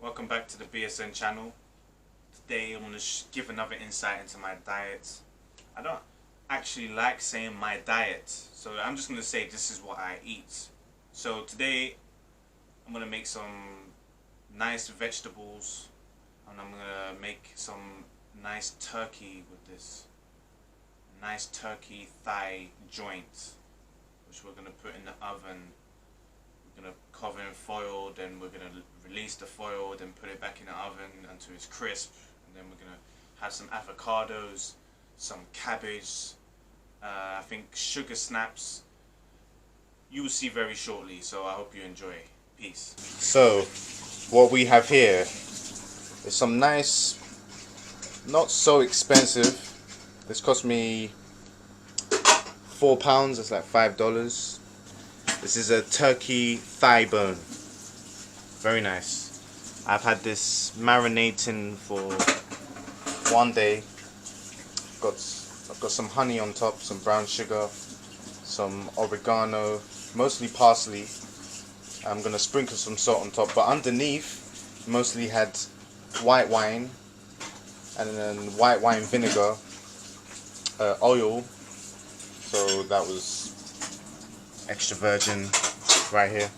Welcome back to the BSN channel. Today I'm going to give another insight into my diet. I don't actually like saying my diet, so I'm just going to say this is what I eat. So today I'm going to make some nice vegetables and I'm going to make some nice turkey with this. Nice turkey thigh joint, which we're going to put in the oven. We're going to cover in foil, then we're going to release the foil, then put it back in the oven until it's crisp, and then we're going to have some avocados, some cabbage, I think sugar snaps. You will see very shortly, so I hope you enjoy. Peace. So what we have here is some nice, not so expensive, this cost me £4, it's like $5. This is a turkey thigh bone. Very nice. I've had this marinating for one day. I've got some honey on top, some brown sugar, some oregano, mostly parsley. I'm gonna sprinkle some salt on top, but underneath mostly had white wine and then white wine vinegar, oil. So that was extra virgin right here.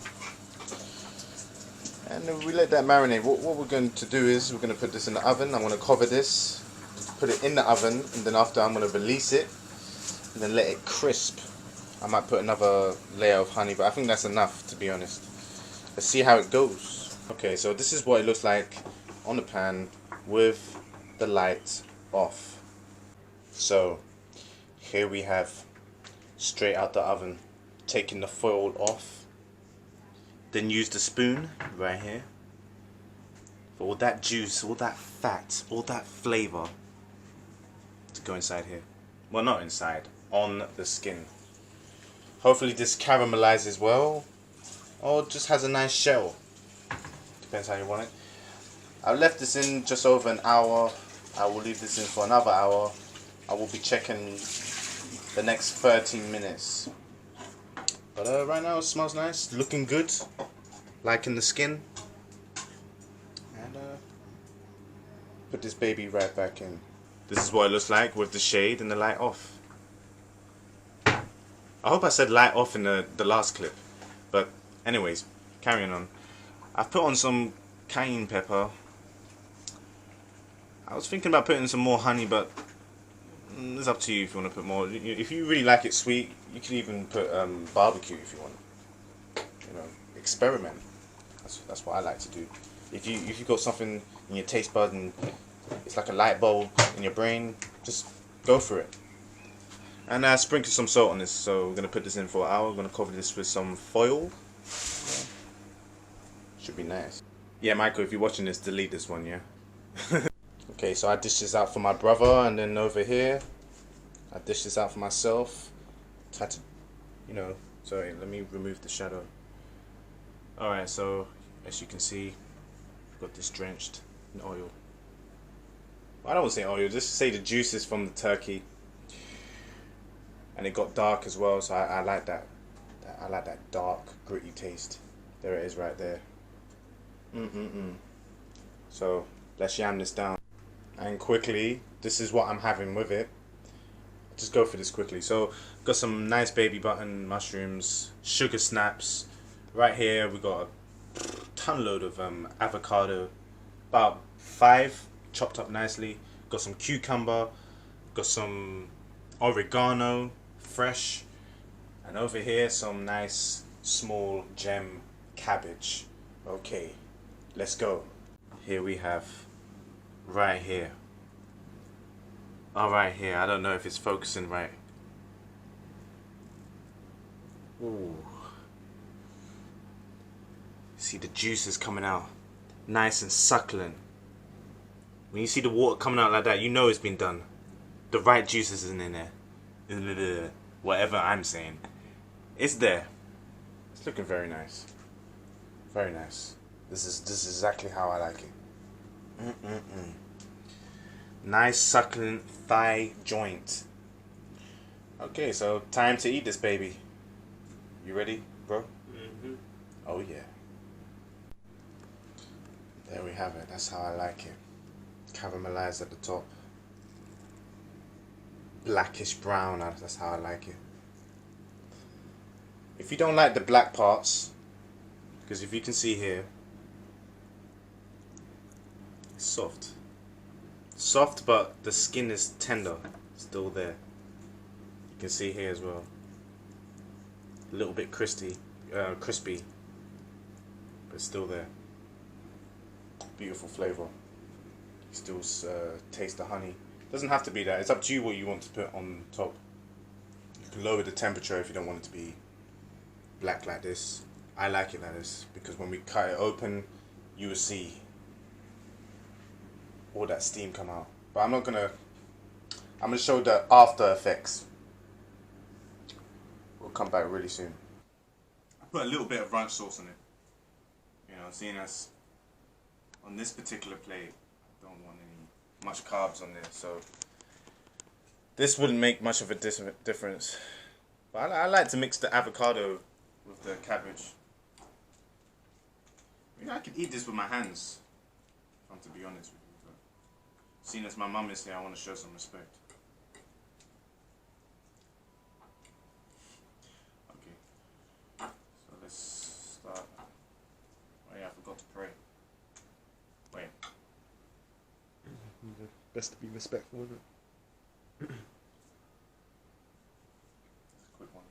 And we let that marinate. What we're going to do is we're going to put this in the oven. I'm going to cover this, put it in the oven, and then after I'm going to release it and then let it crisp. I might put another layer of honey, but I think that's enough, to be honest. Let's see how it goes. Okay, so this is what it looks like on the pan with the light off. So here we have, straight out the oven, taking the foil off, then use the spoon right here for all that juice, all that fat, all that flavor to go inside here. Well, not inside, on the skin. Hopefully this caramelizes well, or just has a nice shell. Depends how you want it. I've left this in just over an hour. I will leave this in for another hour. I will be checking the next 13 minutes. But right now it smells nice, looking good, liking the skin. And put this baby right back in. This is what it looks like with the shade and the light off. I hope I said light off in the last clip. But anyways, carrying on. I've put on some cayenne pepper. I was thinking about putting some more honey, but it's up to you if you want to put more. If you really like it sweet, you can even put barbecue if you want. You know, experiment. That's what I like to do. If you got something in your taste bud and it's like a light bulb in your brain, just go for it. And sprinkle some salt on this. So we're gonna put this in for an hour. We're gonna cover this with some foil. Yeah. Should be nice. Yeah, Michael, if you're watching this, delete this one, yeah. Okay, so I dish this out for my brother, and then over here, I dish this out for myself. Try to, sorry, let me remove the shadow. Alright, so as you can see, I've got this drenched in oil. Well, I don't want to say oil, just say the juices from the turkey. And it got dark as well, so I like that. I like that dark, gritty taste. There it is right there. So let's yam this down. And quickly, this is what I'm having with it. Just go for this quickly. So, got some nice baby button mushrooms, sugar snaps. Right here, we got a ton load of avocado, about 5 chopped up nicely. Got some cucumber, got some oregano, fresh, and over here some nice small gem cabbage. Okay, let's go. Here we have. Right here. Oh, right here. I don't know if it's focusing right. Ooh. See the juices coming out. Nice and succulent. When you see the water coming out like that, you know it's been done. The right juices is in there. Whatever I'm saying. It's there. It's looking very nice. Very nice. This is exactly how I like it. Nice succulent thigh joint. Okay, so time to eat this baby. You ready, bro? Oh yeah. There we we have it. That's how I like it. Caramelized at the top. Blackish brown, that's how I like it. If you don't like the black parts, because if you can see here, it's soft. Soft, but the skin is tender, still there. You can see here as well. A little bit crispy, but still there. Beautiful flavor. You still taste the honey. Doesn't have to be that. It's up to you what you want to put on top. You can lower the temperature if you don't want it to be black like this. I like it like this because when we cut it open, you will see all that steam come out. But I'm gonna show the after effects. We'll come back really soon. I put a little bit of ranch sauce on it. You know, seeing as on this particular plate, I don't want much carbs on there, so this wouldn't make much of a difference. But I like to mix the avocado with the cabbage. I mean, I could eat this with my hands, if I'm to be honest with you. But seeing as my mum is here, I want to show some respect. Okay, so let's start. Oh yeah, I forgot to pray. Wait. Best to be respectful, isn't it? Quick one.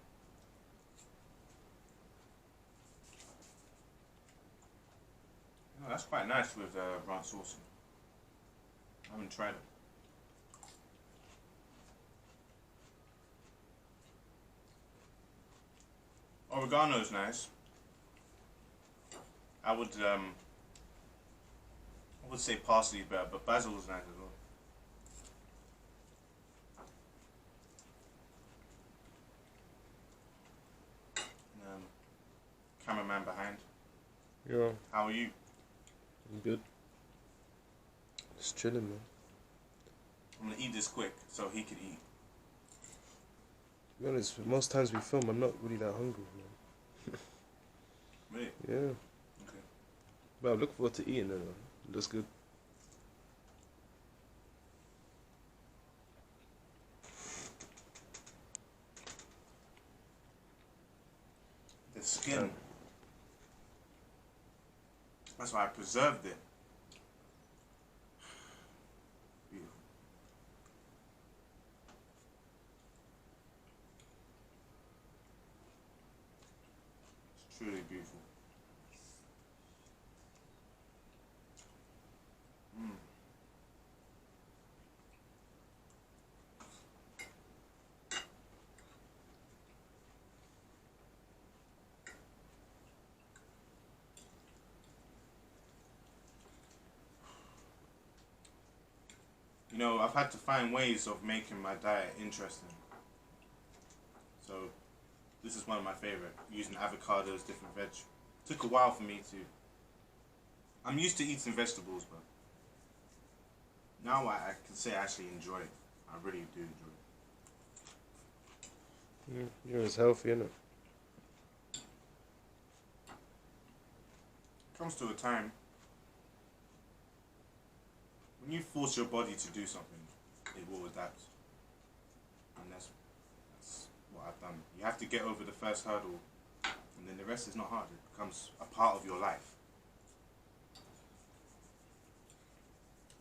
Oh, that's quite nice with ranch sauce. I haven't tried it. Oregano is nice. I would say parsley is better, but basil is nice as well. Cameraman behind. Yeah. How are you? I'm good. Just chilling, man. I'm gonna eat this quick so he can eat. To be honest, most times we film, I'm not really that hungry, man. Really? Yeah. Okay. But I'm looking forward to eating it, man. It looks good. The skin. That's why I preserved it. Beautiful. It's truly beautiful. You know, I've had to find ways of making my diet interesting. So, this is one of my favorite. Using avocados, different veg. Took a while for me to... I'm used to eating vegetables, but... Now I can say I actually enjoy it. I really do enjoy it. You're as healthy, innit? Comes to a time when you force your body to do something, it will adapt. And that's what I've done. You have to get over the first hurdle, and then the rest is not hard. It becomes a part of your life.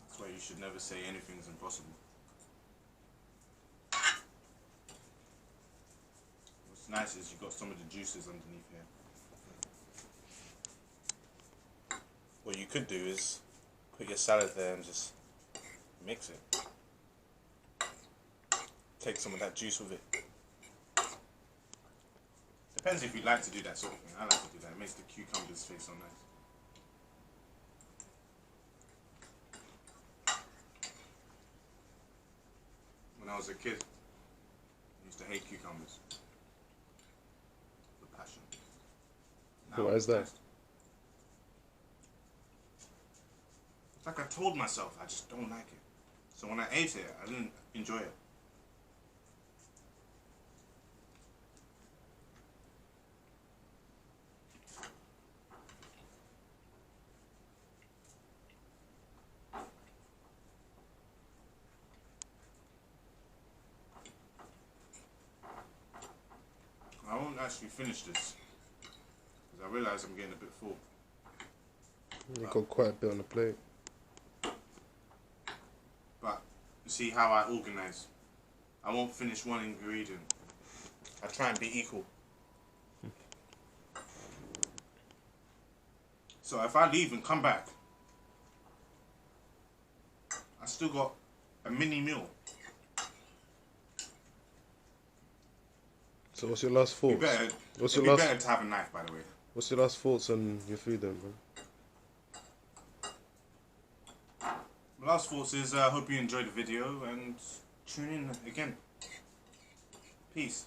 That's why you should never say anything's impossible. What's nice is you've got some of the juices underneath here. What you could do is put your salad there and just mix it. Take some of that juice with it. Depends if you like to do that sort of thing. I like to do that. It makes the cucumbers taste so nice. When I was a kid, I used to hate cucumbers. With passion. Now Why is that? it's like I told myself, I just don't like it. So when I ate it, I didn't enjoy it. actually finish this. Because I realise I'm getting a bit full. You got quite a bit on the plate. But you see how I organise. I won't finish one ingredient. I try and be equal. So if I leave and come back, I still got a mini meal. So what's your last thoughts? It'd be better to have a knife, by the way. What's your last thoughts on your food then, bro? My last thoughts is I hope you enjoyed the video and tune in again. Peace.